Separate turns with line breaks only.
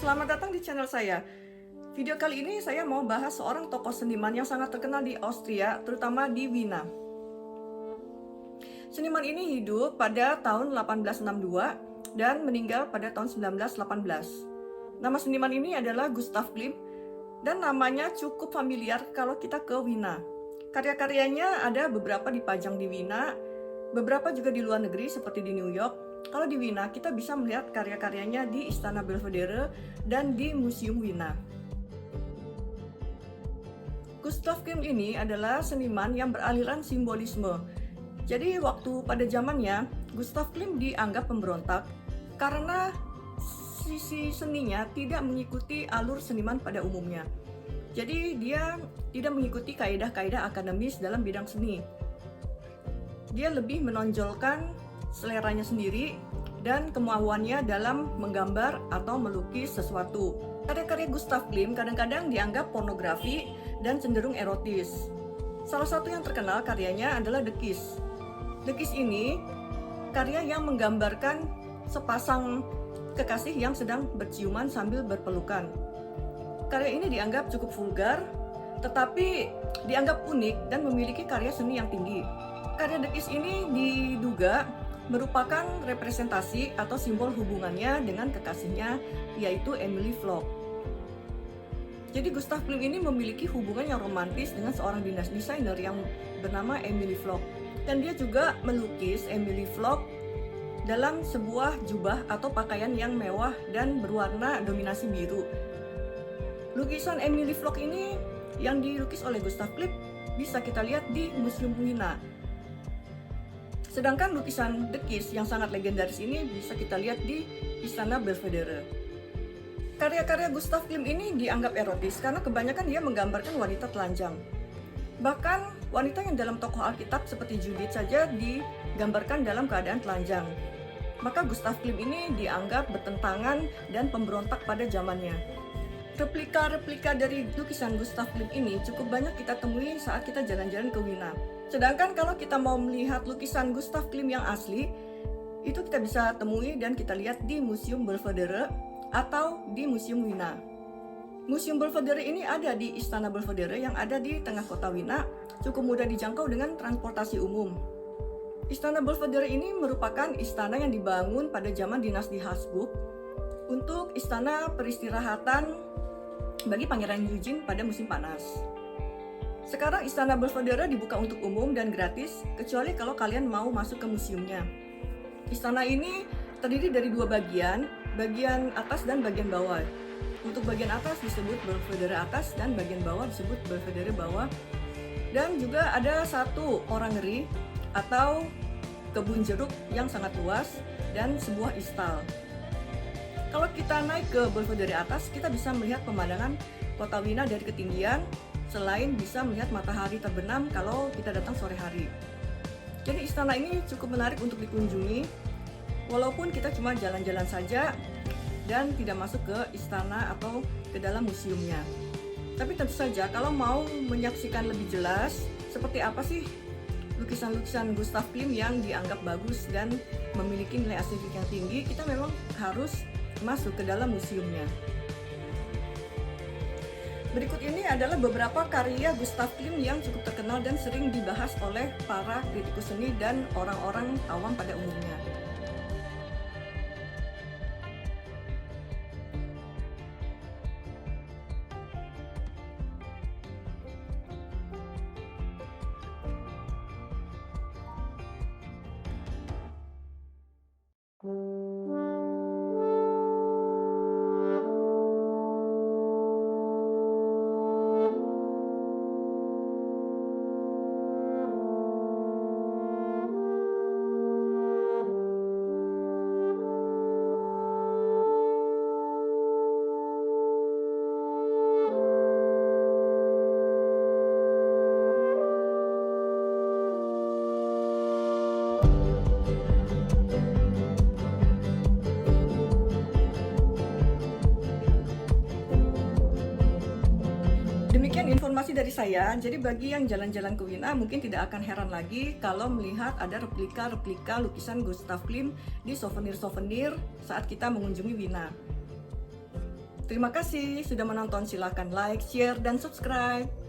selamat datang di channel saya. Video kali ini saya mau bahas seorang tokoh seniman yang sangat terkenal di Austria, terutama di Wina. Seniman ini hidup pada tahun 1862 dan meninggal pada tahun 1918. Nama seniman ini adalah Gustav Klimt dan namanya cukup familiar kalau kita ke Wina. Karya-karyanya ada beberapa dipajang di Wina, beberapa juga di luar negeri seperti di New York. Kalau di Wina, kita bisa melihat karya-karyanya di Istana Belvedere dan di Museum Wina. Gustav Klimt ini adalah seniman yang beraliran simbolisme. Jadi waktu pada zamannya, Gustav Klimt dianggap pemberontak karena sisi seninya tidak mengikuti alur seniman pada umumnya. Jadi dia tidak mengikuti kaidah-kaidah akademis dalam bidang seni. Dia lebih menonjolkan seleranya sendiri dan kemauannya dalam menggambar atau melukis sesuatu. Karya-karya Gustav Klimt kadang-kadang dianggap pornografi dan cenderung erotis. Salah satu yang terkenal karyanya adalah The Kiss. The Kiss ini karya yang menggambarkan sepasang kekasih yang sedang berciuman sambil berpelukan. Karya ini dianggap cukup vulgar, tetapi dianggap unik dan memiliki karya seni yang tinggi. Karya The Kiss ini diduga merupakan representasi atau simbol hubungannya dengan kekasihnya, yaitu Emily Floch. Jadi Gustav Klimt ini memiliki hubungan yang romantis dengan seorang desainer yang bernama Emily Floch. Dan dia juga melukis Emily Floch dalam sebuah jubah atau pakaian yang mewah dan berwarna dominasi biru. Lukisan Emily Floch ini yang dilukis oleh Gustav Klimt bisa kita lihat di Museum Wina. Sedangkan lukisan The Kiss yang sangat legendaris ini bisa kita lihat di Istana Belvedere. Karya-karya Gustav Klimt ini dianggap erotis karena kebanyakan dia menggambarkan wanita telanjang. Bahkan wanita yang dalam tokoh Alkitab seperti Judith saja digambarkan dalam keadaan telanjang. Maka Gustav Klimt ini dianggap bertentangan dan pemberontak pada zamannya. Replika-replika dari lukisan Gustav Klimt ini cukup banyak kita temui saat kita jalan-jalan ke Wina. Sedangkan kalau kita mau melihat lukisan Gustav Klimt yang asli, itu kita bisa temui dan kita lihat di Museum Belvedere atau di Museum Wina. Museum Belvedere ini ada di Istana Belvedere yang ada di tengah kota Wina, cukup mudah dijangkau dengan transportasi umum. Istana Belvedere ini merupakan istana yang dibangun pada zaman dinasti Habsburg untuk istana peristirahatan bagi Pangeran Eugene pada musim panas. Sekarang Istana Belvedere dibuka untuk umum dan gratis, kecuali kalau kalian mau masuk ke museumnya. Istana ini terdiri dari dua bagian atas dan bagian bawah. Untuk bagian atas disebut Belvedere atas dan bagian bawah disebut Belvedere bawah. Dan juga ada satu orangery atau kebun jeruk yang sangat luas dan sebuah istal. Kalau kita naik ke Belvedere atas, kita bisa melihat pemandangan kota Wina dari ketinggian, selain bisa melihat matahari terbenam kalau kita datang sore hari. Jadi istana ini cukup menarik untuk dikunjungi, walaupun kita cuma jalan-jalan saja dan tidak masuk ke istana atau ke dalam museumnya. Tapi tentu saja kalau mau menyaksikan lebih jelas seperti apa sih lukisan-lukisan Gustav Klimt yang dianggap bagus dan memiliki nilai estetik yang tinggi, kita memang harus masuk ke dalam museumnya. Berikut ini adalah beberapa karya Gustav Klimt yang cukup terkenal dan sering dibahas oleh para kritikus seni dan orang-orang awam pada umumnya. Demikian informasi dari saya. Jadi bagi yang jalan-jalan ke Wina mungkin tidak akan heran lagi kalau melihat ada replika-replika lukisan Gustav Klimt di souvenir-souvenir saat kita mengunjungi Wina. Terima kasih sudah menonton. Silahkan like, share, dan subscribe.